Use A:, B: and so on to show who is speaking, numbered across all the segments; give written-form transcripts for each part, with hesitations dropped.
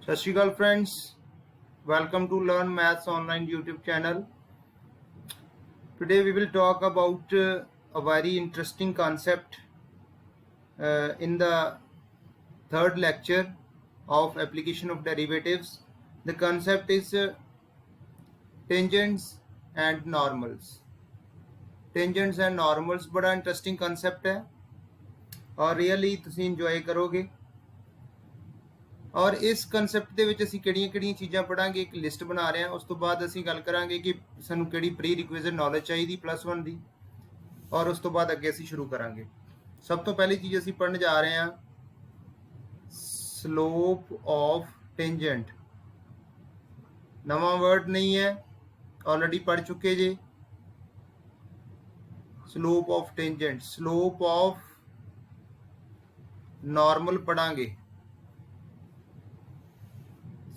A: सत श्री अकाल friends, welcome to Learn Maths Online YouTube channel. Today we will talk about a very interesting concept in the third lecture of application of derivatives. The concept is tangents and normals. Tangents and normals बड़ा interesting concept है और really ਤੁਸੀਂ enjoy करोगे। और इस concept ਦੇ ਵਿੱਚ ਅਸੀਂ ਕਿਹੜੀਆਂ ਚੀਜ਼ਾਂ ਪੜਾਂਗੇ, ਇੱਕ ਲਿਸਟ ਬਣਾ ਰਹੇ ਹਾਂ। ਉਸ ਤੋਂ ਬਾਅਦ ਅਸੀਂ ਗੱਲ ਕਰਾਂਗੇ ਕਿ ਸਾਨੂੰ ਕਿਹੜੀ ਪ੍ਰੀ ਰਿਕੁਇਜ਼ਿਟ ਨੌਲੇਜ ਚਾਹੀਦੀ +1 ਦੀ, ਔਰ ਉਸ ਤੋਂ ਬਾਅਦ ਅੱਗੇ ਅਸੀਂ ਸ਼ੁਰੂ ਕਰਾਂਗੇ। ਸਭ ਤੋਂ ਪਹਿਲੀ ਚੀਜ਼ ਅਸੀਂ ਪੜਨ ਜਾ ਰਹੇ ਹਾਂ ਸਲੋਪ ਆਫ ਟੈਂਜੈਂਟ। ਨਵਾਂ ਵਰਡ ਨਹੀਂ ਹੈ, ਆਲਰੇਡੀ ਪੜ ਚੁੱਕੇ ਜੇ। Slope of tangent, slope of normal पढ़ांगे,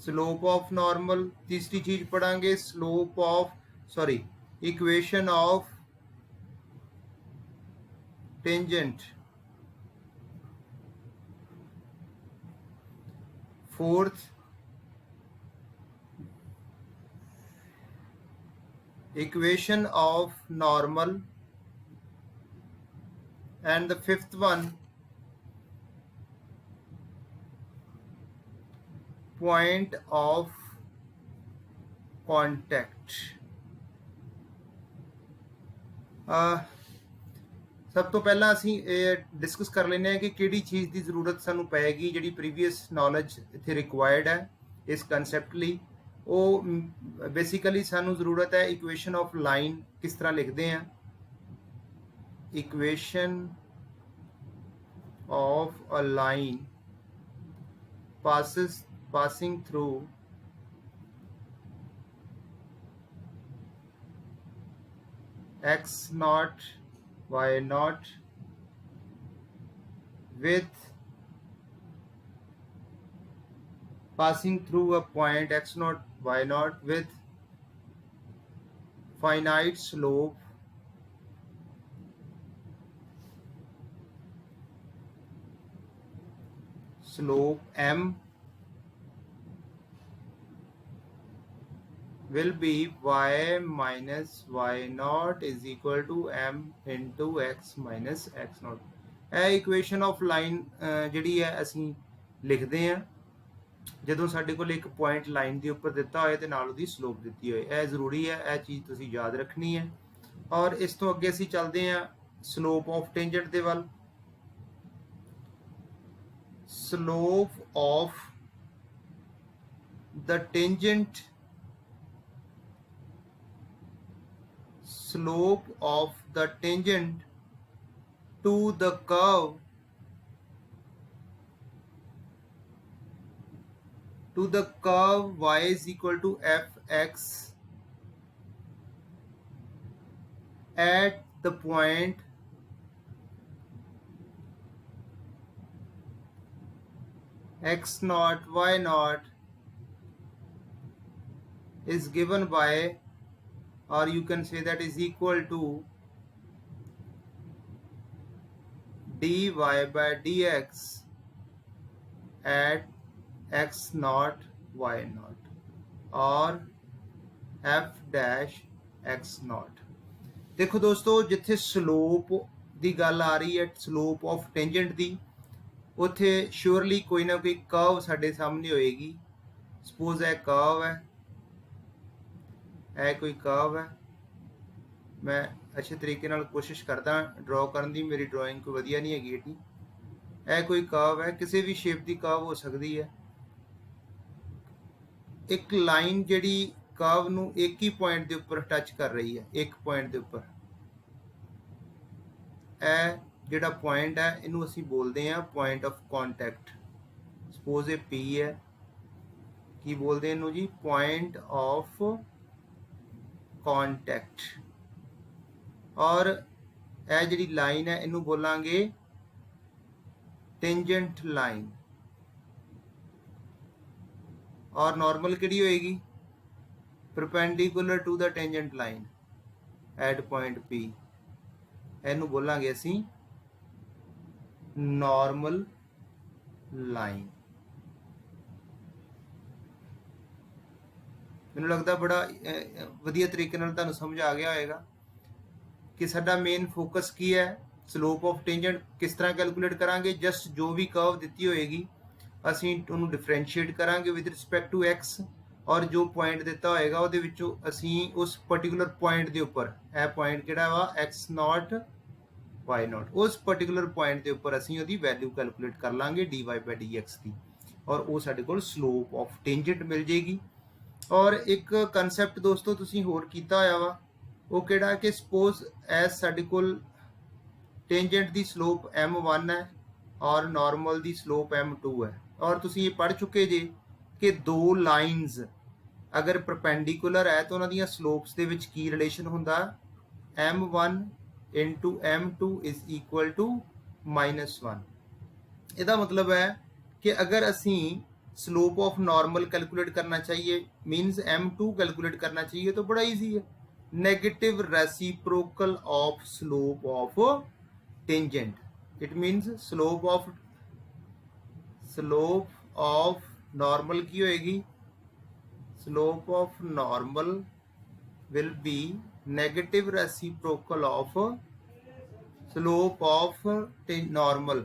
A: स्लोप ऑफ नॉर्मल। तीसरी चीज पढ़ांगे slope of equation of tangent. Fourth equation of normal, and the fifth one point of contact। सब तो पहला असी डिस्कस कर लेने कि किहड़ी चीज़ की जरूरत सानू पैगी, जिहड़ी प्रीवियस नॉलेज इत्थे रिक्वायर्ड है इस कंसैप्ट लई। वो बेसिकली सानू जरूरत है इक्वेशन ऑफ लाइन किस तरह लिखते हैं। Equation of a line passing through x naught y naught with passing through a point x naught y naught with finite slope m will be y minus y naught is equal to m into x minus x naught। ਇਹ equation of line ਜਿਹੜੀ ਹੈ ਅਸੀਂ ਲਿਖਦੇ ਹਾਂ ਜਦੋਂ ਸਾਡੇ ਕੋਲ ਇੱਕ ਪੁਆਇੰਟ ਲਾਈਨ ਦੇ ਉੱਪਰ ਦਿੱਤਾ ਹੋਏ ਤੇ ਨਾਲ ਉਹਦੀ ਸਲੋਪ ਦਿੱਤੀ ਹੋਏ। ਇਹ ਜ਼ਰੂਰੀ ਹੈ, ਇਹ ਚੀਜ਼ ਤੁਸੀਂ ਯਾਦ ਰੱਖਣੀ ਹੈ। ਔਰ ਇਸ ਤੋਂ ਅੱਗੇ ਅਸੀਂ ਚੱਲਦੇ ਹਾਂ ਸਲੋਪ ਆਫ ਟੈਂਜੈਂਟ ਦੇ ਵੱਲ। slope of the tangent, slope of the tangent to the curve, y is equal to fx at the point x naught y naught is given by, or you can say that is equal to dy by dx at x naught y naught or f dash x naught। देखो दोस्तों, जिथे slope की गल आ रही है, slope of tangent की, उत्थे surely कोई ना कोई कर्व साडे सामने होएगी। सपोज है कर्व है, यह कोई कर्व है। मैं अच्छे तरीके नाल कोशिश करदा ड्रॉ करन दी, मेरी ड्राइंग कोई वधिया नहीं हैगी एडी। यह कोई कर्व है, किसी भी शेप की कर्व हो सकती है। एक लाइन जिहड़ी कर्व नूं एक ही पॉइंट के उपर टच कर रही है, एक पॉइंट के उपर। यह जिहड़ा पॉइंट है इनू असी बोलते हैं पॉइंट ऑफ कॉन्टैक्ट। सपोज ये पी है, की बोलते हैं इनू जी, पॉइंट ऑफ कॉन्टैक्ट। और यह जिहड़ी लाइन है इनू बोलांगे टेंजेंट लाइन। और नॉर्मल किहड़ी होएगी, perpendicular to the tangent line at point P. इनू बोलांगे असी नॉर्मल लाइन। ਮੈਨੂੰ ਲੱਗਦਾ ਬੜਾ ਵਧੀਆ ਤਰੀਕੇ ਨਾਲ ਤੁਹਾਨੂੰ ਸਮਝ ਆ ਗਿਆ ਹੋਏਗਾ ਕਿ ਸਾਡਾ ਮੇਨ ਫੋਕਸ ਕੀ ਹੈ। ਸਲੋਪ ਆਫ ਟੈਂਜੈਂਟ ਕਿਸ ਤਰ੍ਹਾਂ ਕੈਲਕੂਲੇਟ ਕਰਾਂਗੇ। ਜਸਟ ਜੋ ਵੀ ਕਰਵ ਦਿੱਤੀ ਹੋਏਗੀ ਅਸੀਂ ਉਹਨੂੰ ਡਿਫਰੈਂਸ਼ੀਏਟ ਕਰਾਂਗੇ ਵਿਦ ਰਿਸਪੈਕਟ ਟੂ ਐਕਸ, ਔਰ ਜੋ ਪੁਆਇੰਟ ਦਿੱਤਾ ਹੋਏਗਾ ਉਹਦੇ ਵਿੱਚੋਂ ਅਸੀਂ ਉਸ ਪਰਟੀਕੂਲਰ ਪੁਆਇੰਟ ਦੇ ਉੱਪਰ, ਇਹ ਪੁਆਇੰਟ ਕਿਹੜਾ ਵਾ ਐਕਸ ਨਾਟ ਵਾਈ ਨਾਟ, ਉਸ ਪਰਟੀਕੂਲਰ ਪੁਆਇੰਟ ਦੇ ਉੱਪਰ ਅਸੀਂ ਉਹਦੀ ਵੈਲਿਊ ਕੈਲਕੂਲੇਟ ਕਰ ਲਾਂਗੇ dy by dx ਦੀ, ਔਰ ਉਹ ਸਾਡੇ ਕੋਲ ਸਲੋਪ ਆਫ ਟੈਂਜੈਂਟ ਮਿਲ ਜੇਗੀ। ਔਰ ਇੱਕ ਕਨਸੈਪਟ ਦੋਸਤੋ ਤੁਸੀਂ ਹੋਰ ਕੀਤਾ ਹੋਇਆ ਵਾ, ਉਹ ਕਿਹੜਾ ਕਿ ਸਪੋਜ਼ ਐਸ ਸਾਡੇ ਕੋਲ ਟੈਂਜੈਂਟ ਦੀ ਸਲੋਪ m1 ਹੈ ਔਰ ਨਾਰਮਲ ਦੀ ਸਲੋਪ m2 ਹੈ, ਔਰ ਤੁਸੀਂ ਇਹ ਪੜ੍ਹ ਚੁੱਕੇ ਜੇ ਕਿ ਦੋ ਲਾਈਨਸ ਅਗਰ ਪਰਪੈਂਡੀਕੂਲਰ ਹੈ ਤਾਂ ਉਹਨਾਂ ਦੀਆਂ ਸਲੋਪਸ ਦੇ ਵਿੱਚ ਕੀ ਰਿਲੇਸ਼ਨ ਹੁੰਦਾ, m1 into m2 is equal to -1। ਇਹਦਾ ਮਤਲਬ ਹੈ कि अगर असी स्लोप ऑफ नॉर्मल कैलकुलेट करना चाहिए, मीन्स m2 कैलकुलेट करना चाहिए, तो बड़ा इजी है, negative reciprocal of slope of tangent. It means slope of normal की होएगी, slope of normal will be negative reciprocal of slope of normal,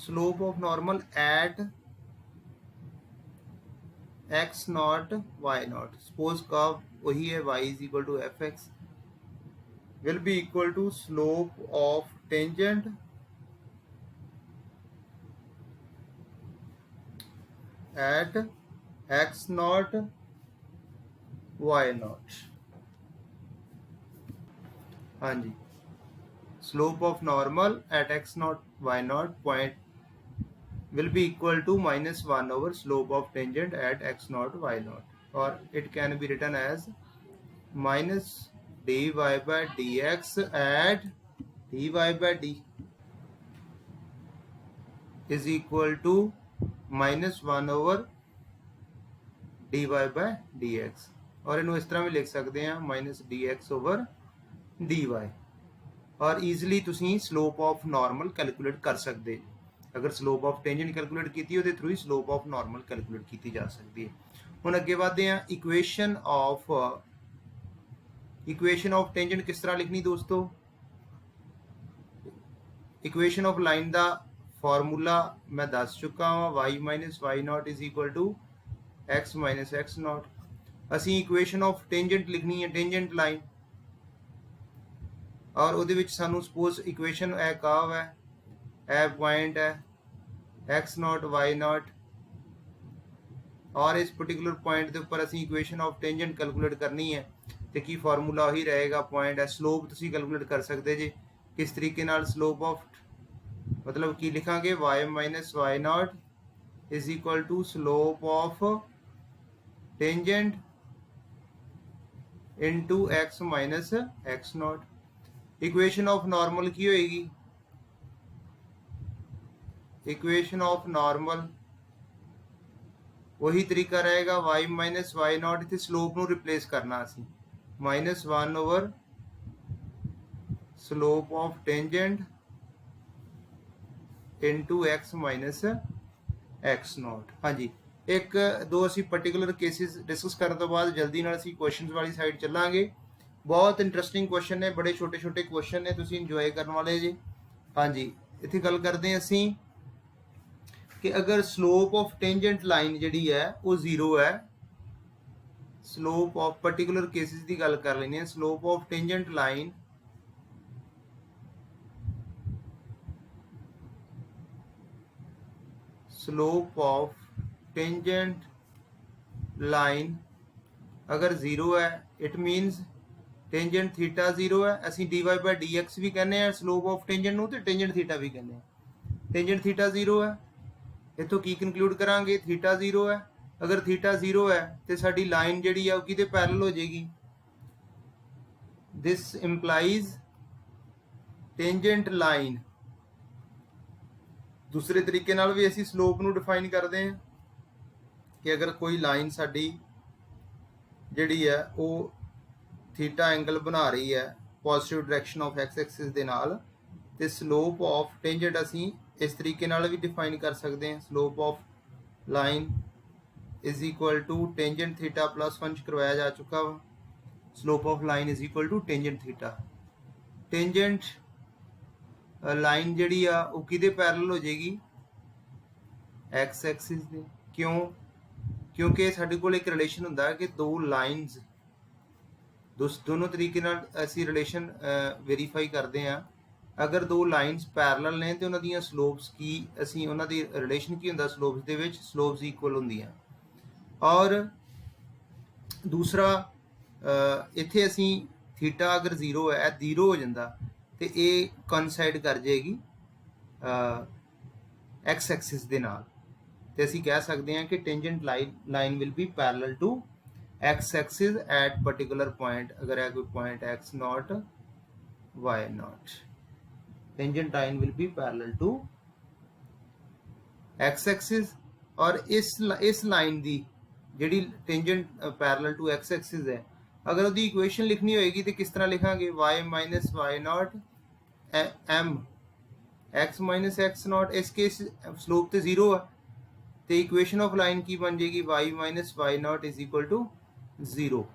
A: slope of normal at x naught y naught, suppose curve वही है y is equal to fx, will be equal to slope of tangent at x naught y naught। हाँ जी, slope of normal at x naught y naught point will be equal to -1 over slope of tangent at x naught y naught, or it can be written as minus dy by dx at dy by d is equal to -1 over dy by dx, और इन्हों इस तरह भी लिख सकते हैं minus dx over dy, और easily तुसी स्लोप ऑफ नॉर्मल कैलकुलेट कर सकते हो। अगर स्लोप ऑफ टेंजेंट कैलकुलेट की वो through he slope of normal calculate की जा सकती है। हुण अगे बढ़ते हैं, इक्वेशन ऑफ टेंजेंट किस तरह लिखनी दोस्तों। इक्वेशन ऑफ लाइन का फॉर्मूला मैं दस चुका हाँ, y minus y not is equal to x minus x nought. असी इक्वेशन ऑफ टेंजेंट लिखनी है, टेंजेंट लाइन, और ਉਹਦੇ ਵਿੱਚ ਸਾਨੂੰ ਸਪੋਜ਼ ਇਕੁਏਸ਼ਨ ਇਹ ਕਰਵ ਹੈ, ਇਹ ਪੁਆਇੰਟ ਹੈ x नॉट y नॉट, और इस पर्टिकुलर पॉइंट के उपर ਅਸੀਂ इक्वेशन ऑफ टेंजेंट कैलकुलेट करनी है, तो की फॉर्मूला वही रहेगा, पॉइंट है। स्लोप ਤੁਸੀਂ कैलकुलेट कर सकते जी किस तरीके नाल, स्लोप ऑफ मतलब की लिखांगे y minus y not is equal to slope of tangent into x minus x nought. Equation of normal की होएगी, इक्वेशन ऑफ नॉर्मल वही तरीका रहेगा, y माइनस वाई नॉट, इतने स्लोप नू रिप्लेस करना असी, -1 over slope of tangent into x minus x nought. हाँ जी, एक दो असी पर्टिकुलर केसेस डिस्कस करने तो बाद जल्दी नाल असी क्वेश्चन वाली साइड चलांगे। बहुत इंटरस्टिंग क्वेश्चन ने, बड़े छोटे छोटे क्वेश्चन ने, तुसीं इंजॉय करने वाले जी। हाँ जी, इत्थे गल करते हैं असी कि अगर स्लोप ऑफ टेंजेंट लाइन जिहड़ी है वो 0 है, स्लोप ऑफ पर्टिकुलर केसेस की गल कर लेनी है, slope of tangent line slope of tangent line अगर 0 है, इट मीनस टेंजेंट थीटा 0 है। असी dy by dx भी कहने हैं स्लोप ऑफ टेंजेंट नूं, ते टेंजेंट थीटा भी कहने हैं। टेंजेंट थीटा 0 है, इत्थों की कंक्लूड करांगे, थीटा 0 है। अगर थीटा 0 है तो साडी लाइन जिहड़ी है वो किहदे पैरेलल हो जाएगी, दिस इंप्लाइज टेंजेंट लाइन। दूसरे तरीके नाल भी असी स्लोप नूं डिफाइन करते हैं कि अगर कोई लाइन साडी जिहड़ी है वो थीटा एंगल बना रही है positive direction of x axis दे नाल, ते स्लोप ऑफ टेंजेंट असी इस तरीके नाल भी डिफाइन कर सकते हैं, slope of line is equal to tangent theta plus 1 करवाया जा चुका वा। Slope of line is equal to tangent theta. Tangent line जी कि पैरल हो जाएगी एक्स एक्सिस दे। क्यों? क्योंकि साडे कोल एक रिलेशन हुंदा है कि दो लाइनस दोनों तरीके असी रिलेशन वेरीफाई करते हैं। अगर दो लाइनस पैरल ने तो उन्होंने दी स्लोप्स की असी उन्होंने रिलेशन की हुंदा स्लोप्स दे विच स्लोप्स इक्वल होंदियां। और दूसरा इत्थे असी थीटा अगर जीरो है जीरो हो जाता तो ये कॉन्साइड कर जाएगी एक्स एक्सिस के नाल। तो असी कह सकते हैं कि tangent line will be parallel to x axis at particular point. अगर है कोई point x not y naught, tangent line will be parallel to x axis. और इस लाइन की जी tangent parallel to x axis है, अगर उसकी इक्वेशन लिखनी होएगी तो किस तरह लिखांगे? Y minus y naught m x minus x naught. इस केस स्लोप तो जीरो है तो इक्वेशन ऑफ लाइन की बन जाएगी y minus y not is equal to zero.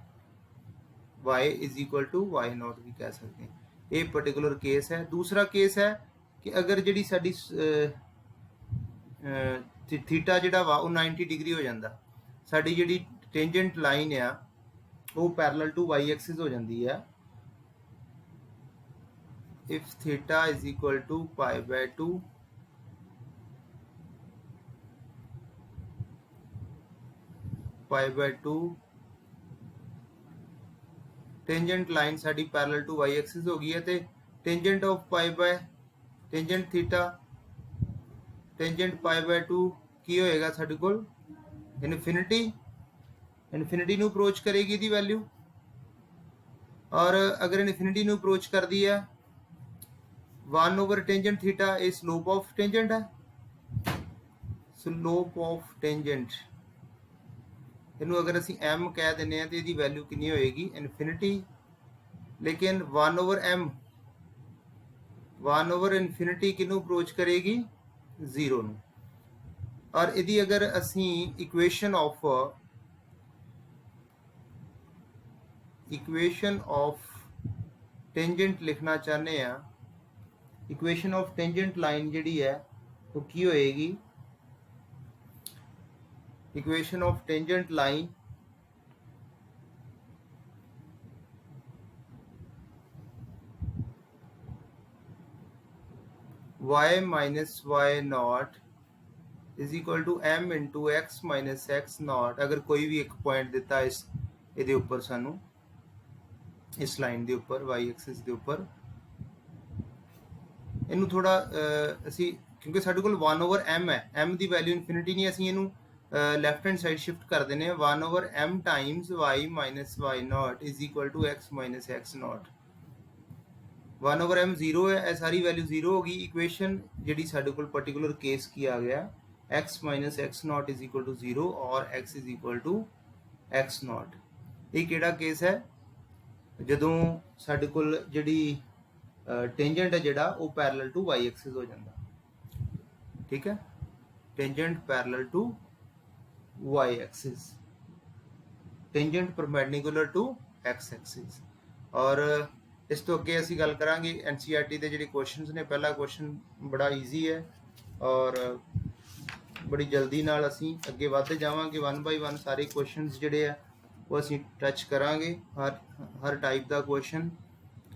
A: Y is equal to y nought भी कह सकते हैं। ये पर्टिकुलर केस है। दूसरा केस है कि अगर जी साडी थीटा जोड़ा वा 90 डिग्री हो जाता, साडी जी टेंजेंट लाइन आ वो पैरल टू वाई एक्सिस हो जाती है। If theta is equal to pi by 2 pi by 2 tangent line साडी पैरल टू वाई एक्सिस हो गई है। तो tangent of pi by tangent theta tangent pi by 2 की होएगा साडे कोल इनफिनिटी। इनफिनिटी नू अप्रोच करेगी इसकी वैल्यू। और अगर इनफिनिटी नू अप्रोच कर दी है 1 ओवर टेंजेंट थीटा ये स्लोप ऑफ टेंजेंट है। स्लोप ऑफ टेंजेंट इनू अगर असी एम कह देने तो यदी वैल्यू कितनी होएगी? इनफिनिटी। लेकिन 1 ओवर एम 1 ओवर इनफिनिटी किनू अप्रोच करेगी? जीरो नू। और यदि अगर असी इक्वेशन ऑफ टेंजेंट लिखना चाहते हैं, इक्वेशन ऑफ टेंजेंट लाइन जी है वो की होएगी? Equation of tangent line y minus y not is equal to m into x minus x nought. अगर कोई भी एक पॉइंट दिता इस ये उपर सानू इस लाइन के उपर वाई एक्सिस के उपर इनू थोड़ा असी क्योंकि साडे कोल 1 ओवर एम है, एम की वैल्यू इनफिनिटी नहीं, असी इनू लैफ्ट हैंड साइड शिफ्ट कर देने 1 over m times y minus y not is equal to x minus x naught. 1 over m zero है, सारी वैल्यू जीरो होगी। इक्वेशन जी साडे कोल पर्टिकुलर केस की आ गया x minus x not is equal to zero और x is equal to x naught. ये किहड़ा केस है? जदों साडे कोल जिहड़ी टेंजेंट है जिहड़ा वो पैरल टू वाई एक्सिस हो जाता। ठीक है, tangent parallel to y axis, tangent perpendicular to x axis. और इस तो अगे असी गल करांगे NCERT के जिहड़े क्वेश्चन ने। पहला क्वेश्चन बड़ा ईजी है और बड़ी जल्दी नाल असी अगे वधदे जावांगे। 1 बाय 1 सारे क्वेश्चन जिहड़े है वो असी टच करांगे। हर टाइप का क्वेश्चन।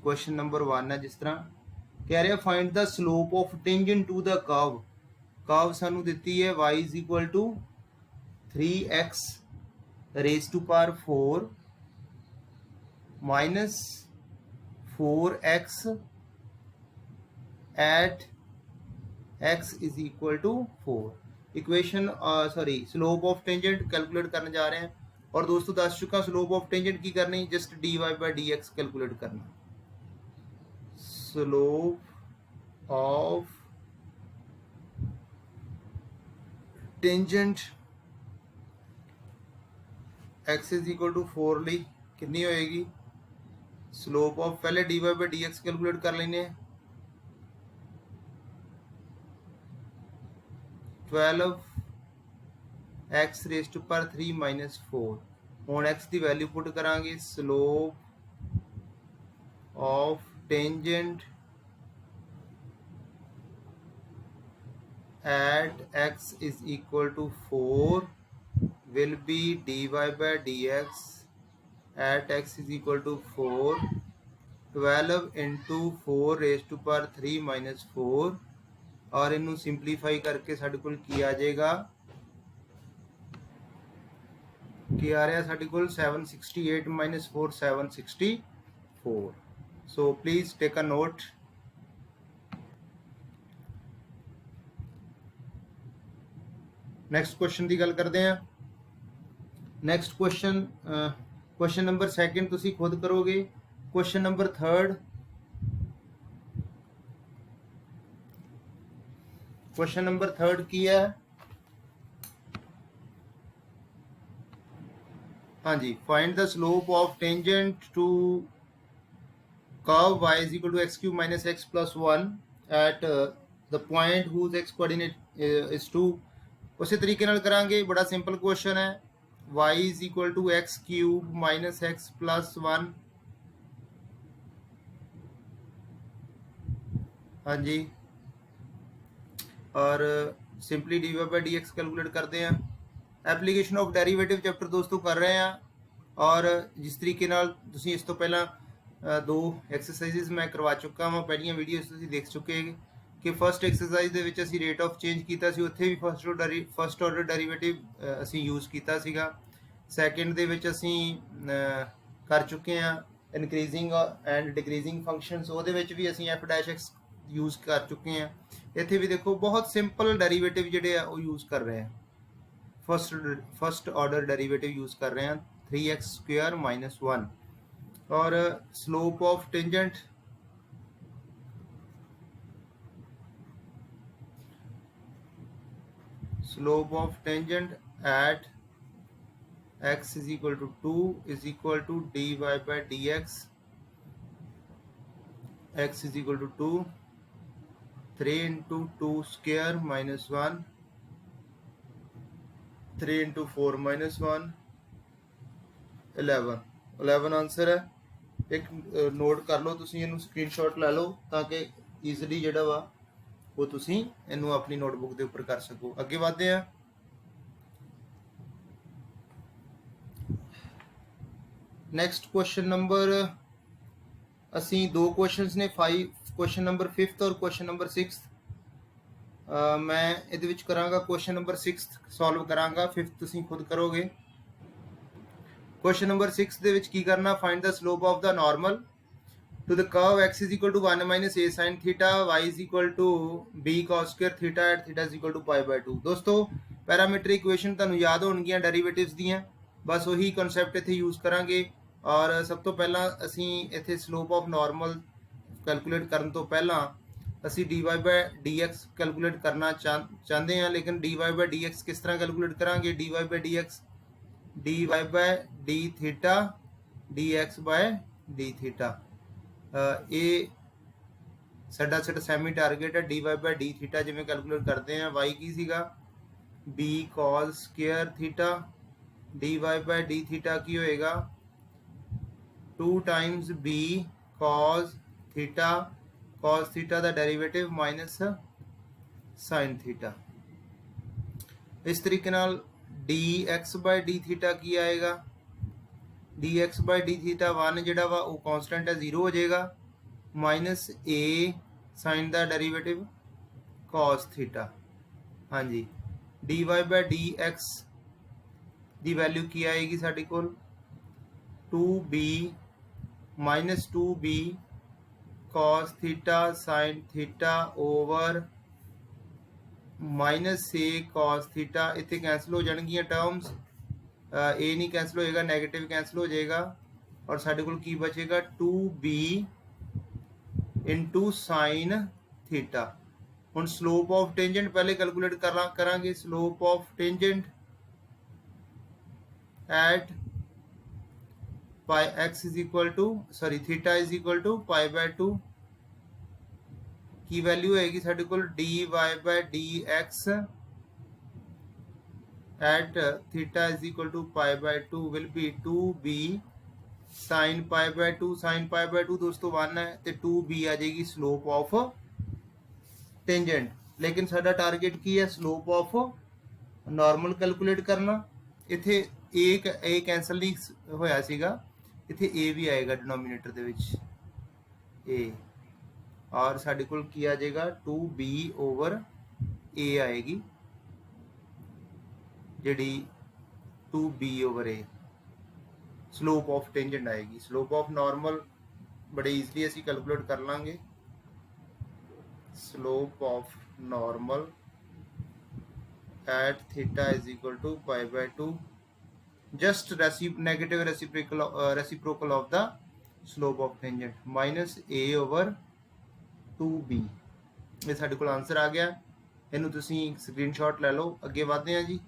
A: क्वेश्चन नंबर 1 है, जिस तरह कह रहे find the slope of tangent to the curve. Curve सानू दिती है y is equal to 3x raise to power 4 minus 4x at x is equal to 4। Equation slope of tangent calculate करने जा रहे हैं। और दोस्तों दस चुका स्लोप ऑफ टेंजेंट की करनी, just dy by dx calculate करना। Slope of tangent x is equal to 4 ली कितनी होएगी? स्लोप ऑफ पहले dy बाय dx कैलकुलेट कर लेने 12 एक्स रेज टू पर 3 माइनस 4 हुण एक्स की वैल्यू पुट करांगे slope of tangent at x is equal to 4 will be dy by dx at x is equal to 4 12 into 4 raised to power 3 minus 4 और इनू simplify करके साडे कोल की आ जाएगा कि आ रहा साडे कोल 768 minus 4 764 so please take a note next question की गल करते हैं नेक्स्ट क्वेश्चन नंबर सैकेंड तुसी खुद करोगे क्वेश्चन नंबर थर्ड की है हाँ जी find the slope of tangent to curve y is equal to x cube minus x plus 1 at the point whose x coordinate is 2 उसी तरीके नाल करांगे बड़ा सिंपल क्वेश्चन है y is equal to x cube minus x plus 1 हाँ जी और simply d y by d x calculate करते हैं एप्लीकेशन ऑफ डेरीवेटिव चैप्टर दोस्तों कर रहे हैं और जिस तरीके नाल तुसीं इस तो पहला दो एक्सरसाइजेस मैं करवा चुका हाँ पहलियां वीडियोस तुसीं देख चुके कि फस्ट एक्सरसाइज ਦੇ ਵਿੱਚ ਅਸੀਂ ਰੇਟ ਆਫ ਚੇਂਜ ਕੀਤਾ ਸੀ ਉੱਥੇ ਵੀ ਫਸਟ ਆਰਡਰ ਡੈਰੀਵੇਟਿਵ ਅਸੀਂ ਯੂਜ਼ ਕੀਤਾ ਸੀਗਾ ਸੈਕੰਡ ਦੇ ਵਿੱਚ ਅਸੀਂ ਕਰ ਚੁੱਕੇ ਹਾਂ ਇਨਕਰੀਜ਼ਿੰਗ ਐਂਡ ਡਿਕਰੀਜ਼ਿੰਗ ਫੰਕਸ਼ਨਸ ਉਹਦੇ ਵਿੱਚ ਵੀ ਅਸੀਂ f'(x) यूज़ कर चुके हैं इत्थे भी देखो बहुत सिंपल डेरीवेटिव जिहड़े आ वो यूज़ कर रहे हैं फस्ट ऑर्डर डेरीवेटिव यूज़ कर रहे हैं 3x² माइनस 1 और slope of tangent eight x is equal to 2 is equal to dy by dx x is equal to 2 3 into 2 square minus 1 3 into 4 minus 1 11 answer है एक note कर लो तुसी इनू screenshot ले लो ताकि ईजिली जिहड़ा वा वो तुसी इनू अपनी नोटबुक के उपर कर सको अगे बढ़ते हैं नेक्स्ट क्वेश्चन नंबर असी दो क्वेश्चन ने क्वेश्चन नंबर 5th और क्वेश्चन नंबर 6th मैं ये कराँगा क्वेश्चन नंबर 6th सॉल्व कराँगा 5th तुसीं खुद करोगे क्वेश्चन नंबर 6 ਦੇ ਵਿੱਚ ਕੀ ਕਰਨਾ find the slope of the normal to the curve x is equal to 1 minus a sin theta y is equal to b cos square theta at theta is equal to pi by 2 दोस्तों parameter equation ਤੁਹਾਨੂੰ याद ਹੋਣਗੀਆਂ ਡੈਰੀਵੇਟਿਵਸ ਦੀਆਂ बस वही concept ਇੱਥੇ use करांगे और सब तो पहला असी इत्थे स्लोप ऑफ नॉर्मल कैलकुलेट करने तो पहला असी d y by d x calculate करना चाहते हैं लेकिन d y by d x किस तरह कैलकुलेट करांगे d y by d x d y by d theta d x by d theta ये साडा सैमी टारगेट है d y by d theta जिवें कैलकुलेट करते हैं वाई की सीगा b cos square theta d y by d theta की होएगा 2 times b cos theta का डेरिवेटिव माइनस sin थीटा इस तरीके नाल dx बाय डी थीटा की आएगा dx बाय डी थीटा 1 जिहड़ा वा वो कॉन्स्टेंट है 0 हो जाएगा माइनस a sin का डेरिवेटिव cos थीटा हाँ जी dy बाय dx की वैल्यू की आएगी साडे कोल 2b minus 2b cos theta sin theta over minus a cos theta इतने कैंसल हो जाएगी टर्म्स a नहीं कैंसल होएगा नैगेटिव कैंसल हो जाएगा और साढ़े को की बचेगा 2b इंटू साइन थीटा हुण स्लोप ऑफ टेंजेंट पहले कैलकुलेट करांगे slope of tangent eight pi x is equal to theta is equal to pi by 2 की वैल्यू आएगी साढ़े को dy by dx at theta is equal to pi by 2 will be 2b sin pi by 2 sin pi by 2 दोस्तों 1 है तो 2b आ जाएगी slope of tangent. लेकिन साडा टारगेट की है स्लोप ऑफ नॉर्मल कैलकुलेट करना। इत्थे ए कैंसल नहीं होया सीगा, इत्थे ए भी आएगा डिनोमीनेटर दे विच ए, और साडे कोल की आ जाएगा 2b ओवर ए आएगी जिहड़ी 2b over a slope of tangent आएगी। स्लोप ऑफ नॉर्मल बड़े ईजली असी कैलकुलेट कर लांगे। Slope of normal at theta is equal to pi by 2 just negative reciprocal of the slope of tangent minus a over 2b। ये साडे कोल answer आ गया, इनू तुसी स्क्रीनशॉट ले लो। अगे बढ़ते हैं जी।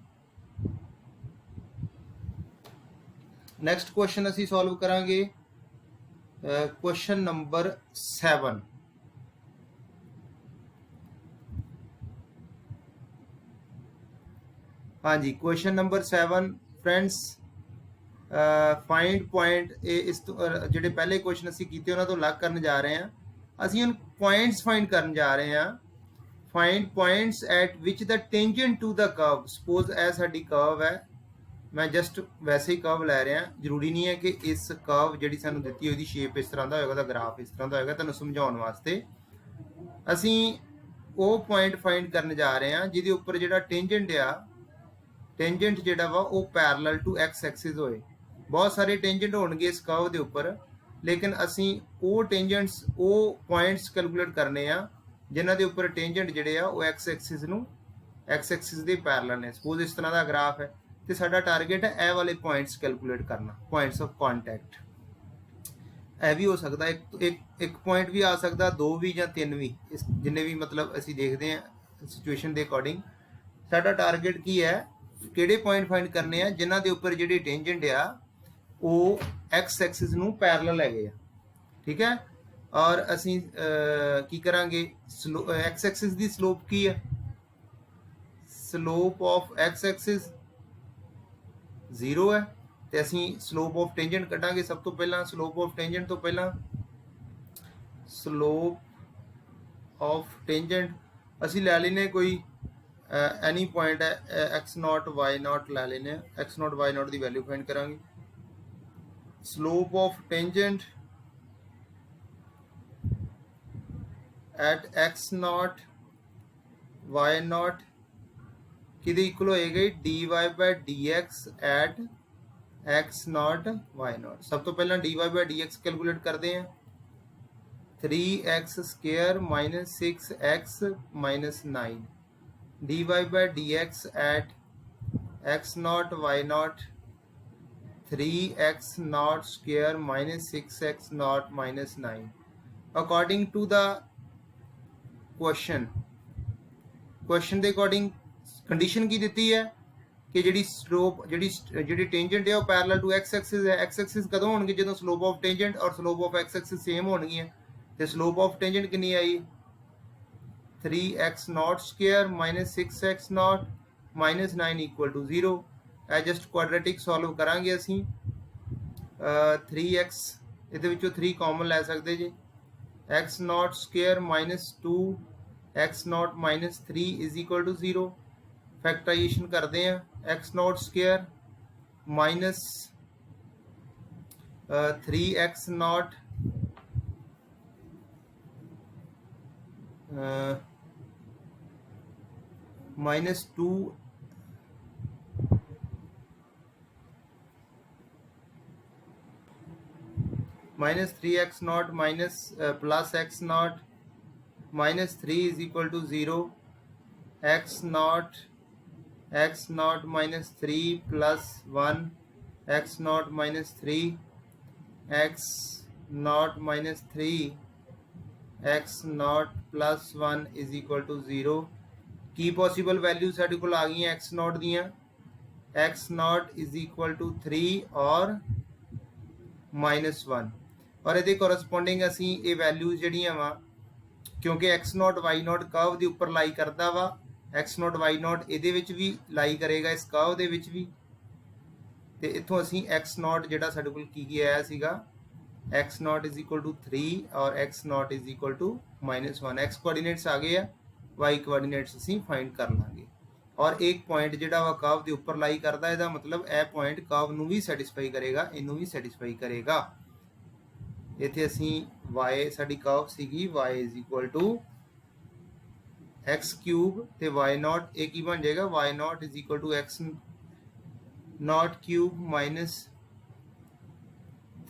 A: नैक्सट क्वेश्चन असी सॉल्व करांगे क्वेश्चन नंबर 7। हाँ जी, क्वेश्चन नंबर 7 फ्रेंड्स, फाइंड पॉइंट इस ਜਿਹੜੇ ਪਹਿਲੇ क्वेश्चन ਅਸੀਂ ਕੀਤੇ ਉਹਨਾਂ ਤੋਂ ਅਲੱਗ ਕਰਨ ਜਾ ਰਹੇ ਹਾਂ। ਅਸੀਂ ਹੁਣ ਪੁਆਇੰਟਸ ਫਾइंड ਕਰਨ ਜਾ ਰਹੇ ਹਾਂ। Find points at which the tangent to the curve. Suppose ए साडी कर्व है, मैं जस्ट वैसे ही कर्व लै रहा, जरूरी नहीं है कि इस कर्व जी सानू दी हुई शेप इस तरह का होगा, ग्राफ इस तरह का होगा। तुहानू समझाउण वास्ते असी वो पॉइंट फाइंड करन जा रहे हैं जिहदे उपर जिहड़ा टेंजेंट आ, टेंजेंट जिहड़ा वा वो पैरलल टू एक्स एक्सिस होए। बहुत सारे टेंजेंट होणगे इस कर्व के उपर, लेकिन असी वो टेंजेंट्स वो पॉइंट्स कैलकुलेट करने आ जिन्हां दे उपर टेंजेंट जिहड़े आ वो एक्स एक्सिस नूं एक्स एक्सिस दे पैरलल ने। सपोज इस तरह का ग्राफ है तो साडा टारगेट है ए वाले पॉइंट्स कैलकुलेट करना, पॉइंट्स ऑफ कॉन्टैक्ट। यह भी हो सकता है एक पॉइंट भी आ सकता, दो भी या तीन भी, इस जिन्हें भी मतलब असी देखते हैं सिचुएशन के अकॉर्डिंग। साडा टारगेट की है, किहड़े पॉइंट फाइंड करने हैं जिन्हां दे उपर जिहड़ी टेंजेंट आ वो एक्स एक्सिस नूं पैरलल हैगे आ। ठीक है, और असी की करांगे, एक्स एक्सिस की स्लोप की है, स्लोप ऑफ एक्स एक्सिस 0 है, तो असी स्लोप ऑफ टेंजेंट कटांगे। सब तो पहला स्लोप ऑफ टेंजेंट तो पहला स्लोप ऑफ टेंजेंट असी लै लेने कोई एनी पॉइंट है एक्स नॉट वाई नॉट लै लेने, एक्स नॉट वाई नॉट की वैल्यू फाइंड करांगे। Slope of tangent at x not y naught किहदे इक्वल होएगी, d y by d x at x not y naught. सब तो पहला d y by d x calculate करते हैं, 3x square minus 6x minus 9, d y by d x at x not y naught 3x naught square minus 6x not minus 9। According to the question के according condition की दी है कि जी slope जी tangent है वो parallel to x axis है। X axis कदों होंगे जो स्लोप ऑफ टेंजेंट और slope of x axis same होगी। तो स्लोप ऑफ टेंजेंट कितनी आई, 3x naught square minus 6x not minus 9 equal to 0। Just quadratic solve करांगे असी। 3x ये 3 कॉमन लै सकते जी, x naught square minus 2 x not minus 3 is equal to 0। Factorisation करते हैं, x naught square minus 3x nought minus 2 minus 3x nought minus plus x nought minus 3 is equal to 0। X not minus 3 plus 1 x not minus 3 x not minus 3 x nought plus 1 is equal to 0। की possible value साढ़े को आ गई x nought दियाँ, x not is equal to 3 और minus 1, और ये कोरसपोंडिंग असी ये वैल्यूज जड़ियाँ वा, क्योंकि x not y nought curve के उपर लाई करता वा, एक्स नॉट वाई नॉट ये भी लाई करेगा इस कर्व दे विच भी। तो इतों असी एक्स नॉट जिहड़ा साडे कोल की आया सीगा x not is equal to 3 और x not is equal to -1 x coordinates आ गए वाई कोआर्डीनेट्स असी फाइंड कर लांगे। और एक पॉइंट जिहड़ा वा कर्व के उपर लाई करता है, मतलब यह पॉइंट कर्व नूं भी सैटिस्फाई करेगा, इनू भी सैटिस्फाई करेगा। इत्थे असी वाई साडी कर्व सीगी y is equal to x cube ते वाई नॉट एक ही बन जाएगा y not is equal to x naught cube minus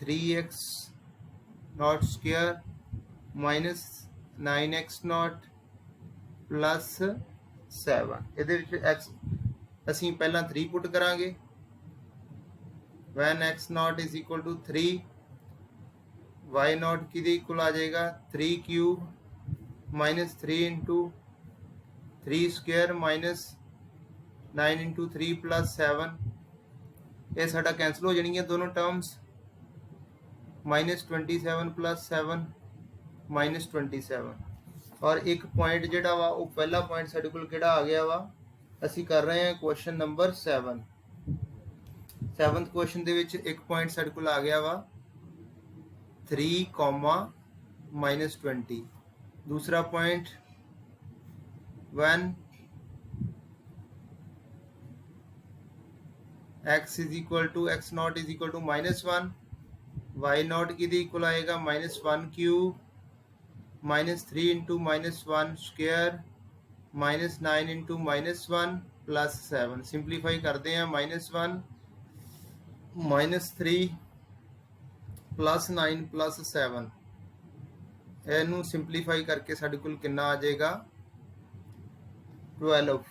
A: 3x naught square minus 9x naught plus 7 ये एक्स असी पहला 3 पुट करांगे when x not is equal to 3 y naught कि इक्वल आ जाएगा 3 cube minus 3 into 3 square minus 9 into 3 plus 7 ये साडा cancel हो जाएंगे दोनों टर्म्स -27 प्लस 7 -27। और एक पॉइंट जिहड़ा वा वो पहला पॉइंट साडे कोल किहड़ा आ गया वा असी कर रहे हैं क्वेश्चन नंबर 7 7th क्वेश्चन दे विच एक पॉइंट साडे कोल आ गया वा 3, -20। दूसरा point when x is equal to x naught is equal to -1 y naught की इक्वल आएगा -1 cube -3 into -1 square -9 into -1 plus 7 simplify करते हैं -1 -3 प्लस 9 प्लस 7 इनू सिंपलीफाई करके साडे कोल कितना आ जाएगा 12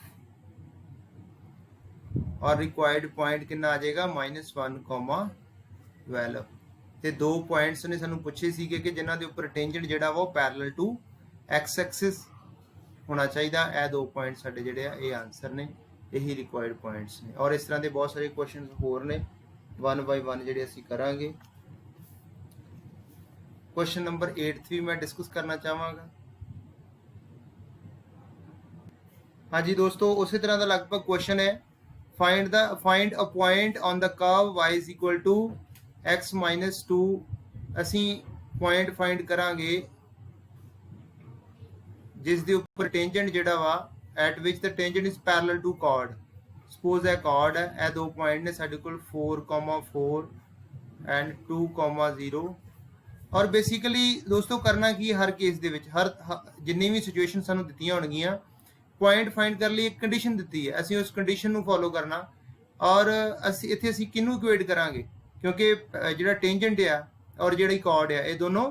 A: और रिक्वायर्ड पॉइंट कितना आ जाएगा -1,12। तो दो पॉइंट्स ने सानू पूछे सी कि जिन्हों के उपर टेंजेंट जिहड़ा वो पैरेलल टू एक्स एक्सिस होना चाहिए। यह दो पॉइंट साडे जिहड़े आ ये आंसर ने, यही रिक्वायर्ड पॉइंट्स ने। और इस तरह के बहुत सारे क्वेश्चन होर ने 1 बाय 1 जिहड़े असीं करांगे। क्वेश्चन नंबर 8 भी मैं डिस्कस करना चाहांगा। हाँ जी दोस्तों, उसी तरह का लगभग क्वेश्चन है find a point on the curve y is equal to x -2। असी पॉइंट फाइंड करांगे जिस दे उपर टेंजेंट जिहड़ा वा at which the tangent is parallel to chord. Suppose है कॉर्ड है, यह दो पॉइंट ने साडे कोल 4,4 एंड 2,0। और बेसिकली दोस्तों करना की हर केस दे विच हर जिन्नी भी सिचुएशन सानू दित्तियां होणगियां पॉइंट फाइंड कर लिए एक कंडीशन दी है, असी उस कंडीशन को फॉलो करना। और इत्थे असी किनू इक्वेट करांगे क्योंकि जिहड़ा टेंजेंट आ और जिहड़ी कॉर्ड है ये दोनों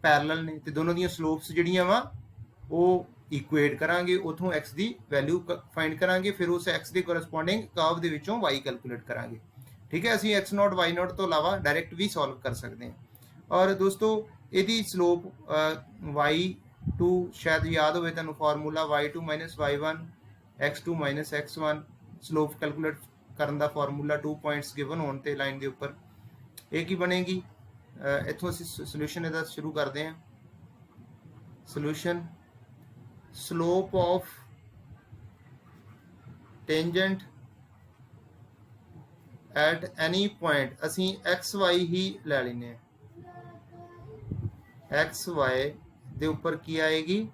A: पैरेलल ने, तो दोनों दी स्लोप्स जिहड़ियां वा वो इक्वेट करांगे, उथों एक्स की वैल्यू फाइंड करांगे, फिर उस एक्स के कोरसपोंडिंग कर्व दे विचों वाई कैलकुलेट करांगे। ठीक है, असी एक्स नॉट वाई नॉट तो अलावा डायरैक्ट भी सॉल्व कर सकते हैं। और दोस्तों यदि स्लोप y2 शायद याद हो तुहानू formula y2 - y1 x2 - x1 slope calculate करने का फार्मूला 2 पॉइंट्स गिवन होने ते लाइन के उपर एक ही बनेगी। इत्थों असीं सोल्यूशन इहदा शुरू करते हैं। Solution slope of tangent at any point असीं एक्स वाई ही लै लैने एक्स वाई दे उपर की आएगी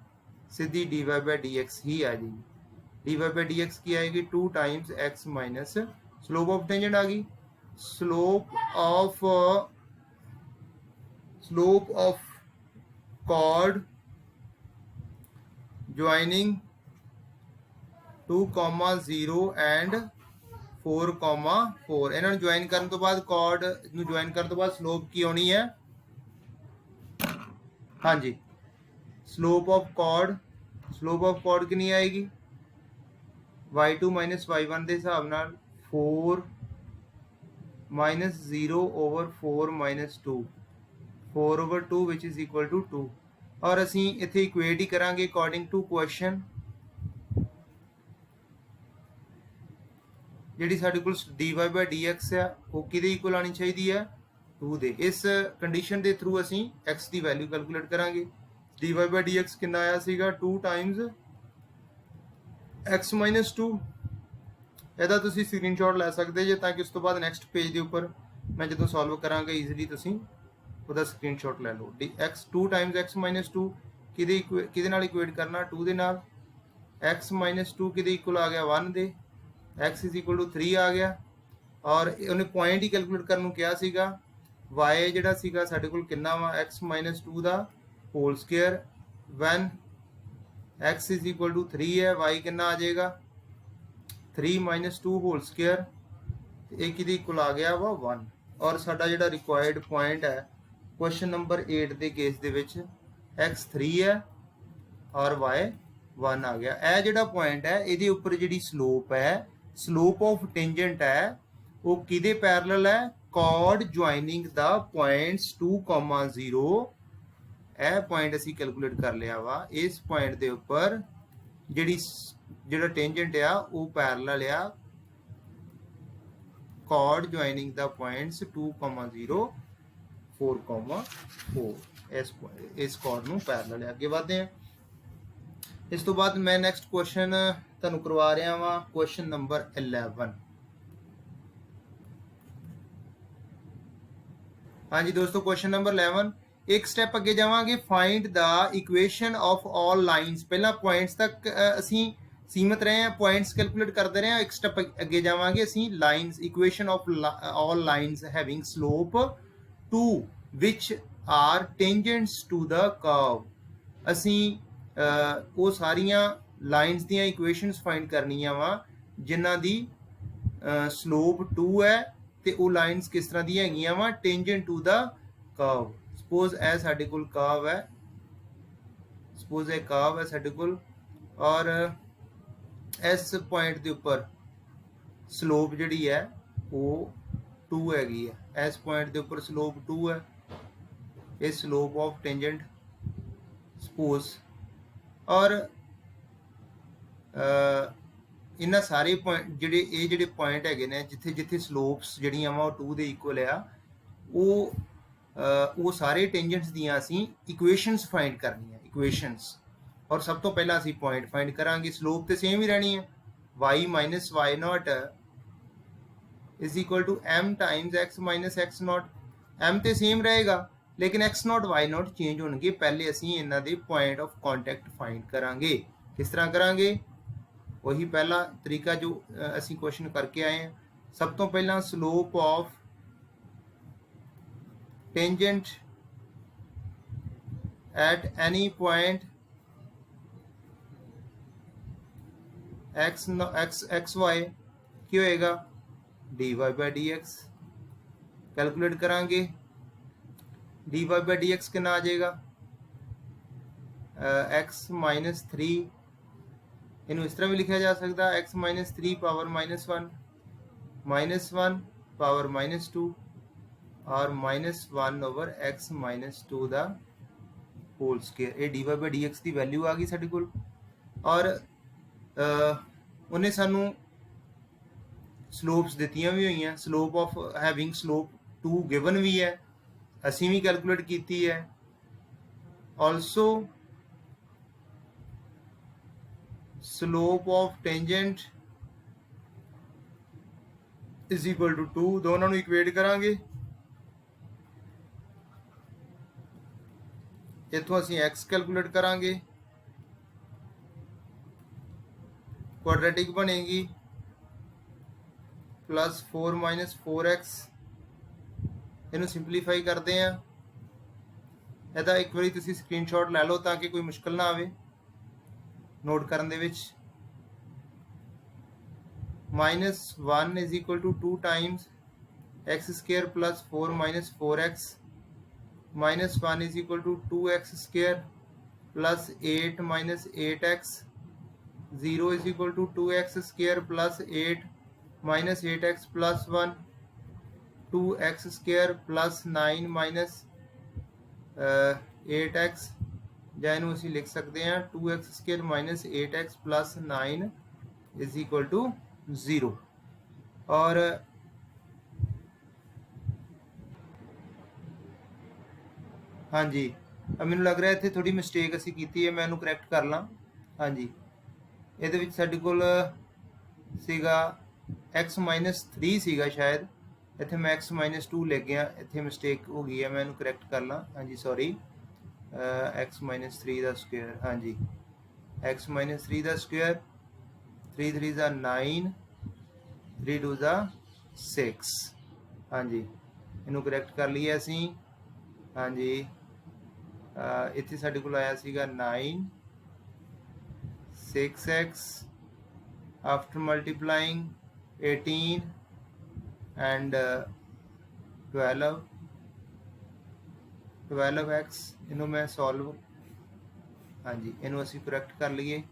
A: सीधी dy बाय dx ही आ जाएगी। dy बाय dx की आएगी 2 times x minus slope of tangent आ गई slope of chord joining 2,0 and 4,4 इन्होंने ज्वाइन करने तो बाद कॉर्ड नूं ज्वाइन करने तो बाद स्लोप की आनी है। हाँ जी, स्लोप ऑफ कॉर्ड कितनी आएगी y2 - y1 के हिसाब नाल 4 -0/4 - 2 विच इज इक्वल टू 2। और असी इत्थे इक्वेट ही करांगे अकॉर्डिंग टू क्वेश्चन जिहड़ी साडे कोल dy बाय dx है वो किहदे इक्वल आनी चाहिए है 2 दे। इस कंडीशन के थ्रू असी x की वैल्यू कैलकुलेट करांगे। dy बाय dx कितना आया सीगा 2 टाइम्स x ਮਾਈਨਸ 2 ਇਹਦਾ ਤੁਸੀਂ ਸਕਰੀਨਸ਼ਾਟ ਲੈ ਸਕਦੇ ਜੇ, ਤਾਂ ਕਿ ਉਸ ਤੋਂ ਬਾਅਦ ਨੈਕਸਟ ਪੇਜ ਦੇ ਉੱਪਰ ਮੈਂ ਜਦੋਂ ਸੋਲਵ ਕਰਾਂਗਾ ਈਜ਼ੀਲੀ ਤੁਸੀਂ ਉਹਦਾ ਸਕਰੀਨਸ਼ਾਟ ਲੈ ਲਓ। x 2 ਟਾਈਮਸ x ਮਾਈਨਸ 2 ਕਿਹਦੇ ਨਾਲ ਇਕੁਏਟ ਕਰਨਾ, 2 ਦੇ ਨਾਲ। x ਮਾਈਨਸ 2 ਕਿਹਦੇ ਇਕੁਅਲ ਆ ਗਿਆ, 1 ਦੇ। x ਇਜ਼ ਇਕੁਅਲ ਟੂ 3 ਆ ਗਿਆ, ਔਰ ਉਹਨੇ ਪੁਆਇੰਟ ਹੀ ਕੈਲਕੂਲੇਟ ਕਰਨ ਨੂੰ ਕਿਹਾ ਸੀਗਾ। y ਜਿਹੜਾ ਸੀਗਾ ਸਾਡੇ ਕੋਲ ਕਿੰਨਾ ਵਾ, x ਮਾਈਨਸ 2 ਦਾ whole square, when x is equal to 3 ਹੈ, y ਕਿੰਨਾ ਆ ਜਾਏਗਾ 3 ਮਾਈਨਸ 2 ਹੋਲ ਸਕੁਅਰ, ਇਹ ਕਿਹਦੇ ਇਕੁਅਲ ਆ ਗਿਆ ਵਾ 1। ਔਰ ਸਾਡਾ ਜਿਹੜਾ ਰਿਕੁਆਇਰਡ ਪੁਆਇੰਟ ਹੈ ਕੁਐਸਚਨ ਨੰਬਰ 8 ਦੇ ਕੇਸ ਦੇ ਵਿੱਚ x 3 ਹੈ ਔਰ y 1 ਆ ਗਿਆ। ਇਹ ਜਿਹੜਾ ਪੁਆਇੰਟ ਹੈ ਇਹਦੇ ਉੱਪਰ ਜਿਹੜੀ ਸਲੋਪ ਹੈ, ਸਲੋਪ ਆਫ ਟੈਂਜੈਂਟ ਹੈ, ਉਹ ਕਿਹਦੇ ਪੈਰਲਲ ਹੈ, ਕੌਰਡ ਜੁਆਇਨਿੰਗ ਦਾ ਪੁਆਇੰਟਸ 2, 0। ਇਹ ਪੁਆਇੰਟ ਅਸੀਂ ਕੈਲਕੂਲੇਟ ਕਰ ਲਿਆ ਵਾ। ਇਸ ਪੁਆਇੰਟ ਦੇ ਉੱਪਰ ਜਿਹੜਾ ਟੈਂਜੈਂਟ ਆ ਉਹ ਪੈਰਲਲ ਆ chord joining the points 2, 0, 4, 4 ਇਸ chord ਨੂੰ ਪੈਰਲਲ ਹੈ। ਅੱਗੇ ਵਧਦੇ ਹਾਂ। ਇਸ ਤੋਂ ਬਾਅਦ ਮੈਂ ਨੈਕਸਟ ਕੁਐਸਚਨ ਤੁਹਾਨੂੰ ਕਰਵਾ ਰਿਹਾ ਵਾਂ, ਕੁਐਸਚਨ ਨੰਬਰ 11। ਹਾਂਜੀ ਦੋਸਤੋ, ਕੁਐਸਚਨ ਨੰਬਰ 11। ਇੱਕ ਸਟੈਪ ਅੱਗੇ ਜਾਵਾਂਗੇ, find the equation of all lines. ਪਹਿਲਾਂ ਪੁਆਇੰਟਸ ਤੱਕ ਅਸੀਂ ਸੀਮਤ ਰਹੇ ਹਾਂ, ਪੁਆਇੰਟਸ ਕੈਲਕੂਲੇਟ ਕਰਦੇ ਰਹੇ ਹਾਂ। ਇੱਕ ਸਟੈਪ ਅੱਗੇ ਜਾਵਾਂਗੇ ਅਸੀਂ, lines, equation of all lines having slope 2 ਵਿਚ are tangents to the curve. ਅਸੀਂ ਉਹ ਸਾਰੀਆਂ ਲਾਈਨਸ ਦੀਆਂ ਇਕੁਏਸ਼ਨਸ ਫਾਈਂਡ ਕਰਨੀਆਂ ਵਾ ਜਿਨ੍ਹਾਂ ਦੀ ਸਲੋਪ 2 ਹੈ ਤੇ ਉਹ ਲਾਈਨਸ ਕਿਸ ਤਰ੍ਹਾਂ ਦੀਆਂ ਹੈਗੀਆਂ ਵਾ, tangent to the curve. Suppose ਇਹ ਸਾਡੇ ਕੋਲ ਕਰਵ ਹੈ, ਸਪੋਜ਼ ਇਹ ਕਰਵ ਹੈ ਸਾਡੇ ਕੋਲ, ਔਰ ਇਸ ਪੁਆਇੰਟ ਦੇ ਉੱਪਰ ਸਲੋਪ ਜਿਹੜੀ ਹੈ ਉਹ 2 ਹੈਗੀ ਹੈ। ਇਸ ਪੁਆਇੰਟ ਦੇ ਉੱਪਰ ਸਲੋਪ 2 ਹੈ, ਇਹ ਸਲੋਪ ਆਫ ਟੈਂਜੈਂਟ ਸਪੋਜ਼। ਔਰ ਇਹਨਾਂ ਸਾਰੇ ਪੁਆਇੰਟ ਜਿਹੜੇ ਪੁਆਇੰਟ ਹੈਗੇ ਨੇ ਜਿੱਥੇ ਜਿੱਥੇ ਸਲੋਪਸ ਜਿਹੜੀਆਂ ਵਾ ਉਹ 2 ਦੇ ਇਕੁਅਲ ਆ, ਉਹ ਸਾਰੇ ਟੈਂਜੈਂਟਸ ਦੀਆਂ ਅਸੀਂ ਇਕੁਏਸ਼ਨਸ ਫਾਈਂਡ ਕਰਨੀਆਂ, ਇਕੁਏਸ਼ਨਸ। ਔਰ ਸਭ ਤੋਂ ਪਹਿਲਾਂ ਅਸੀਂ ਪੁਆਇੰਟ ਫਾਈਂਡ ਕਰਾਂਗੇ। ਸਲੋਪ ਤੇ ਸੇਮ ਹੀ ਰਹਿਣੀ ਹੈ, y minus y nought is equal to m times x minus x nought. m ਤੇ ਸੇਮ ਰਹੇਗਾ ਲੇਕਿਨ x nought y nought change ਹੋਣਗੇ। ਪਹਿਲੇ ਅਸੀਂ ਇਹਨਾਂ ਦੇ ਪੁਆਇੰਟ ਆਫ ਕੰਟੈਕਟ ਫਾਈਂਡ ਕਰਾਂਗੇ। ਕਿਸ ਤਰ੍ਹਾਂ ਕਰਾਂਗੇ, ਉਹੀ ਪਹਿਲਾ ਤਰੀਕਾ ਜੋ ਅਸੀਂ ਕੁਐਸਚਨ ਕਰਕੇ ਆਏ ਹਾਂ। ਸਭ ਤੋਂ ਪਹਿਲਾਂ slope of tangent at any point x y ਕੀ ਹੋਏਗਾ, dy by dx। ਕੈਲਕੂਲੇਟ ਕਰਾਂਗੇ, dy by dx ਕਿੰਨਾ ਆ ਜਾਏਗਾ, x ਮਾਈਨਸ 3। ਇਹਨੂੰ ਇਸ ਤਰ੍ਹਾਂ ਵੀ ਲਿਖਿਆ ਜਾ ਸਕਦਾ, x minus 3 power minus 1, minus 1 power minus 2 ਔਰ ਮਾਈਨਸ 1 ਓਵਰ x ਮਾਈਨਸ 2 ਦਾ ਹੋਲ ਸਕੁਅਰ। ਇਹ dy by dx the value ਆ ਗਈ ਸਾਡੇ ਕੋਲ। ਔਰ ਉਹਨੇ ਸਾਨੂੰ ਸਲੋਪਸ ਦਿੱਤੀਆਂ ਵੀ ਹੋਈਆਂ, slope of having slope 2 given ਵੀ ਹੈ, ਅਸੀਂ ਵੀ ਕੈਲਕੂਲੇਟ ਕੀਤੀ ਹੈ। Also slope of tangent is equal to 2। ਦੋਨਾਂ ਨੂੰ ਇਕੁਏਟ ਕਰਾਂਗੇ। ਇੱਥੋਂ ਅਸੀਂ x ਕੈਲਕੂਲੇਟ ਕਰਾਂਗੇ, ਕੁਆਡਰੇਟਿਕ ਬਣੇਗੀ प्लस 4 माइनस 4x। ਇਹਨੂੰ ਸਿੰਪਲੀਫਾਈ ਕਰਦੇ ਆ। ਇਹਦਾ ਇੱਕ ਵਾਰੀ ਤੁਸੀਂ ਸਕਰੀਨਸ਼ਾਟ ਲੈ ਲਓ ਤਾਂ ਕਿ ਕੋਈ ਮੁਸ਼ਕਲ ਨਾ ਆਵੇ ਨੋਟ ਕਰਨ ਦੇ ਵਿੱਚ। -1 is equal to 2 times x square plus 4 minus 4x, -1 is equal to 2x square plus 8 minus 8x, 0 is equal to 2x square plus 8 minus 8x plus 1, 2x square plus 9 minus 8x, ਜਾਂ ਇਹਨੂੰ ਅਸੀਂ ਲਿਖ ਸਕਦੇ ਹਾਂ 2x square minus 8x plus 9 is equal to 0। ਔਰ ਹਾਂਜੀ ਮੈਨੂੰ ਲੱਗ ਰਿਹਾ ਇੱਥੇ ਥੋੜੀ ਮਿਸਟੇਕ ਅਸੀਂ ਕੀਤੀ ਹੈ, ਮੈਂ ਇਹਨੂੰ ਕਰੈਕਟ ਕਰ ਲਾਂ। ਹਾਂਜੀ ਇਹਦੇ ਵਿੱਚ ਸਾਡੇ ਕੋਲ ਸੀਗਾ x-3 ਸੀਗਾ ਸ਼ਾਇਦ, ਇੱਥੇ ਮੈਂ x-2 ਲਿਖ ਗਿਆ, ਇੱਥੇ ਮਿਸਟੇਕ ਹੋ ਗਈ ਹੈ, ਮੈਂ ਇਹਨੂੰ ਕਰੈਕਟ ਕਰ ਲਾਂ। ਹਾਂਜੀ ਸੌਰੀ, x-3 ਦਾ ਸਕੁਅਰ, ਹਾਂਜੀ x-3 ਦਾ ਸਕੁਅਰ, 3 3 ਦਾ 9, 3 2 ਦਾ 6। ਹਾਂਜੀ ਇਹਨੂੰ ਕਰੈਕਟ ਕਰ ਲਈਏ ਅਸੀਂ। ਹਾਂਜੀ ਇੱਥੇ ਸਾਡੇ ਕੋਲ ਆਇਆ ਸੀਗਾ 9 6x after multiplying 18 and 12x। ਇਹਨੂੰ ਮੈਂ ਸੋਲਵ, ਹਾਂਜੀ ਇਹਨੂੰ ਅਸੀਂ ਕਰੈਕਟ ਕਰ ਲਈਏ।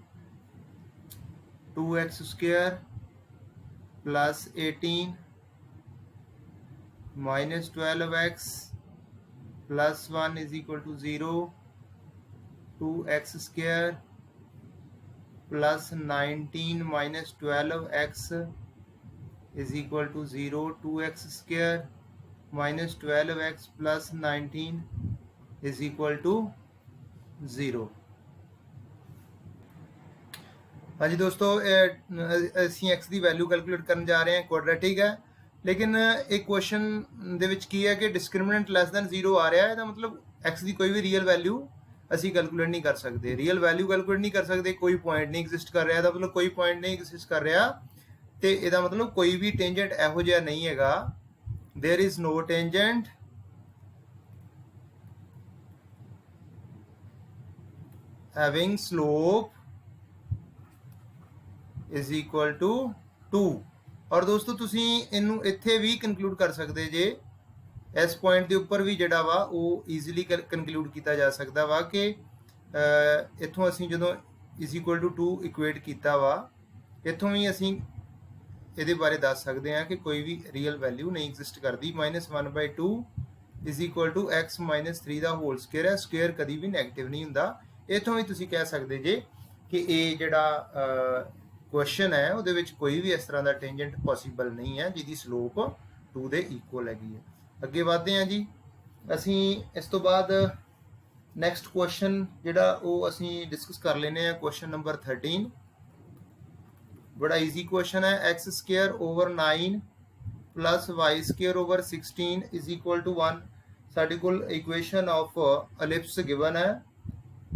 A: 2x square plus 18 minus 12x plus 1 is equal to 0. 2x square plus 19 minus 12x is equal to 0. 2x square minus 12x plus 19 is equal to 0. हाँ जी दोस्तों, ਅਸੀਂ x ਦੀ ਵੈਲਿਊ ਕੈਲਕੂਲੇਟ ਕਰਨ ਜਾ ਰਹੇ ਹਾਂ, ਕੁਆਡਰੇਟਿਕ ਹੈ, ਲੇਕਿਨ ਇੱਕ ਕੁਐਸਚਨ ਦੇ ਵਿੱਚ ਕੀ ਹੈ ਕਿ ਡਿਸਕ੍ਰਿਮੀਨੈਂਟ ਲੈਸ ਦੈਨ 0 ਆ ਰਿਹਾ ਹੈ, ਇਹਦਾ ਮਤਲਬ x ਦੀ ਕੋਈ ਵੀ ਰੀਅਲ ਵੈਲਿਊ ਅਸੀਂ ਕੈਲਕੂਲੇਟ ਨਹੀਂ ਕਰ ਸਕਦੇ, ਰੀਅਲ ਵੈਲਿਊ ਕੈਲਕੂਲੇਟ ਨਹੀਂ ਕਰ ਸਕਦੇ, ਕੋਈ ਪੁਆਇੰਟ ਨਹੀਂ ਐਗਜ਼ਿਸਟ ਕਰ ਰਿਹਾ, ਇਹਦਾ ਮਤਲਬ ਕੋਈ ਪੁਆਇੰਟ ਨਹੀਂ ਐਗਜ਼ਿਸਟ ਕਰ ਰਿਹਾ, ਤੇ ਇਹਦਾ ਮਤਲਬ ਕੋਈ ਵੀ ਟੈਂਜੈਂਟ ਇਹੋ ਜਿਹਾ ਨਹੀਂ ਹੈਗਾ, there is no tangent having slope is equal to 2। और दोस्तों ਤੁਸੀਂ ਇਹਨੂੰ ਇੱਥੇ ਵੀ ਕਨਕਲੂਡ ਕਰ ਸਕਦੇ ਜੇ, ਇਸ ਪੁਆਇੰਟ ਦੇ ਉੱਪਰ ਵੀ ਜਿਹੜਾ ਵਾ ਉਹ ਈਜ਼ੀਲੀ ਕਨਕਲੂਡ ਕੀਤਾ ਜਾ ਸਕਦਾ ਵਾ ਕਿ ਇੱਥੋਂ ਅਸੀਂ ਜਦੋਂ ਇਜ਼ ਇਕੁਅਲ ਟੂ 2 ਇਕੁਏਟ ਕੀਤਾ ਵਾ, ਇੱਥੋਂ ਵੀ ਅਸੀਂ ਇਹਦੇ ਬਾਰੇ ਦੱਸ ਸਕਦੇ ਹਾਂ ਕਿ ਕੋਈ ਵੀ ਰੀਅਲ ਵੈਲਿਊ ਨਹੀਂ ਐਗਜ਼ਿਸਟ ਕਰਦੀ। -1/2 ਇਜ਼ ਇਕੁਅਲ ਟੂ x-3 ਦਾ ਹੋਲ ਸਕੁਅਰ ਹੈ, ਸਕੁਅਰ ਕਦੀ ਵੀ ਨੈਗੇਟਿਵ ਨਹੀਂ ਹੁੰਦਾ। ਇੱਥੋਂ ਵੀ ਤੁਸੀਂ ਕਹਿ ਸਕਦੇ ਜੇ ਕਿ ਇਹ ਜਿਹੜਾ ਕੁਐਸਚਨ ਹੈ ਉਹਦੇ ਵਿੱਚ ਕੋਈ ਵੀ ਇਸ ਤਰ੍ਹਾਂ ਦਾ ਟੈਂਜੈਂਟ ਪੋਸੀਬਲ ਨਹੀਂ ਹੈ ਜਿਹਦੀ ਸਲੋਪ 2 ਦੇ ਇਕੁਅਲ ਹੈਗੀ ਹੈ। ਅੱਗੇ ਵਧਦੇ ਹਾਂ ਜੀ, ਅਸੀਂ ਇਸ ਤੋਂ ਬਾਅਦ ਨੈਕਸਟ ਕੁਐਸਚਨ ਜਿਹੜਾ ਉਹ ਅਸੀਂ ਡਿਸਕਸ ਕਰ ਲੈਨੇ ਆ, ਕੁਐਸਚਨ ਨੰਬਰ 13। बड़ा इजी क्वेश्चन है, x square over 9 plus y square over 16 is equal to 1। साढ़े कोल इक्वेशन ऑफ एलिप्स गिवन है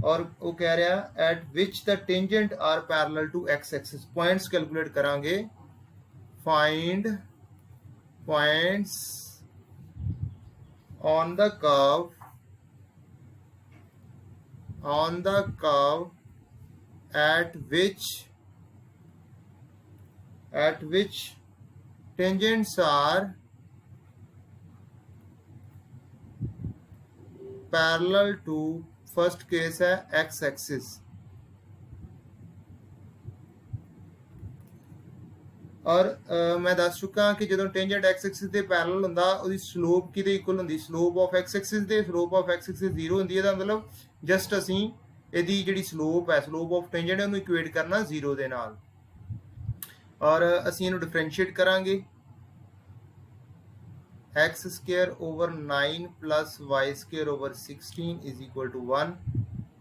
A: और वो कह रहा है at which the tangent are parallel to x axis. Points calculate करांगे, find points on the curve at which tangents are parallel to, first case है x axis, और मैं दस चुका कि जो टेंजेंट x axis के पैरेलल होंदा उसकी स्लोप किदे इक्वल होंदी, slope of x axis they slope of x axis 0 होंदी है, मतलब जस्ट असी इहदी जिहड़ी स्लोप है, स्लोप ऑफ टेंजेंट है उन्हें इक्वेट करना 0 दे नाल, और ਅਸੀਂ ਇਹਨੂੰ डिफरेंशिएट करांगे। x square over 9 plus y square over 16 is equal to 1।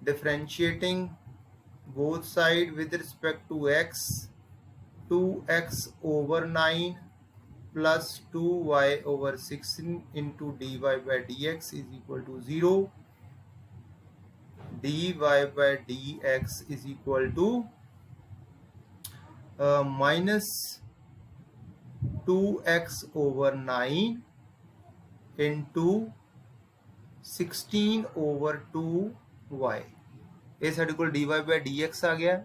A: Differentiating both side with respect to x, 2x over 9 plus 2y over 16 into dy by dx is equal to 0। dy by dx is equal to minus 2x over 9 into 16 over 2y। ये साढ़े को dy by dx आ गया,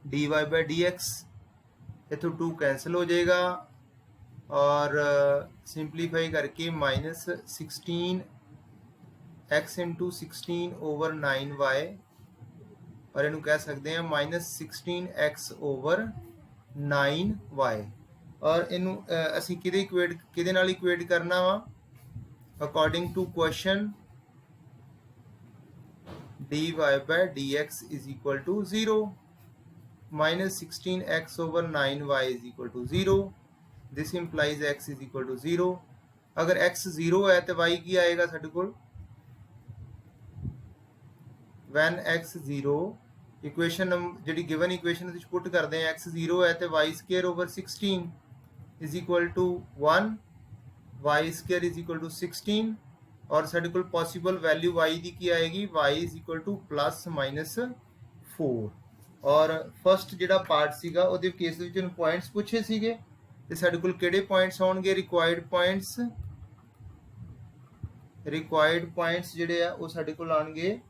A: dy by dx इथों 2 cancel हो जाएगा और simplify करके -16x into 16 over 9y, और इनू कह सकते हैं -16x ओवर 9y। और इनू असी किदे इक्वेट करना वा, according to question dy by dx is equal to 0, -16x over 9y is equal to 0। this implies x is equal to 0। अगर x 0 है तो y की आएगा साडे कोल, when x 0 इक्वेशन जी गिवन इक्वेशन पुट करते हैं x 0 है तो y square over 16 is equal to 1 y square is equal to 16 और साढ़े को पॉसीबल वैल्यू y की की आएगी y is equal two plus minus 4 और फस्ट जो पार्ट सीगा वो केस पॉइंट्स पूछे सीगे तो साढ़े को किहड़े पॉइंट्स आउणगे रिक्वायर्ड पॉइंट्स जिहड़े आ वो साढ़े को आउणगे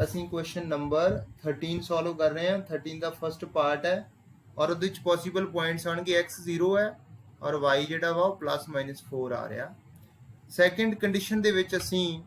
A: ਅਸੀਂ क्वेश्चन नंबर 13 सॉल्व कर रहे हैं 13 का फस्ट पार्ट है और ਉਹਦੇ ਵਿੱਚ पॉसीबल पॉइंट्स आउणगे x 0 है और y ਜਿਹੜਾ ਵਾ ਉਹ प्लस माइनस 4 आ रहा सैकेंड कंडीशन ਦੇ ਵਿੱਚ ਅਸੀਂ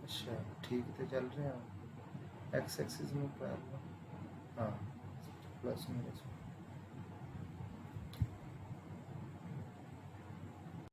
A: अच्छा ठीक तो चल रहे हैं एक्स एक्सिस में पैरेलल हाँ प्लस माइनस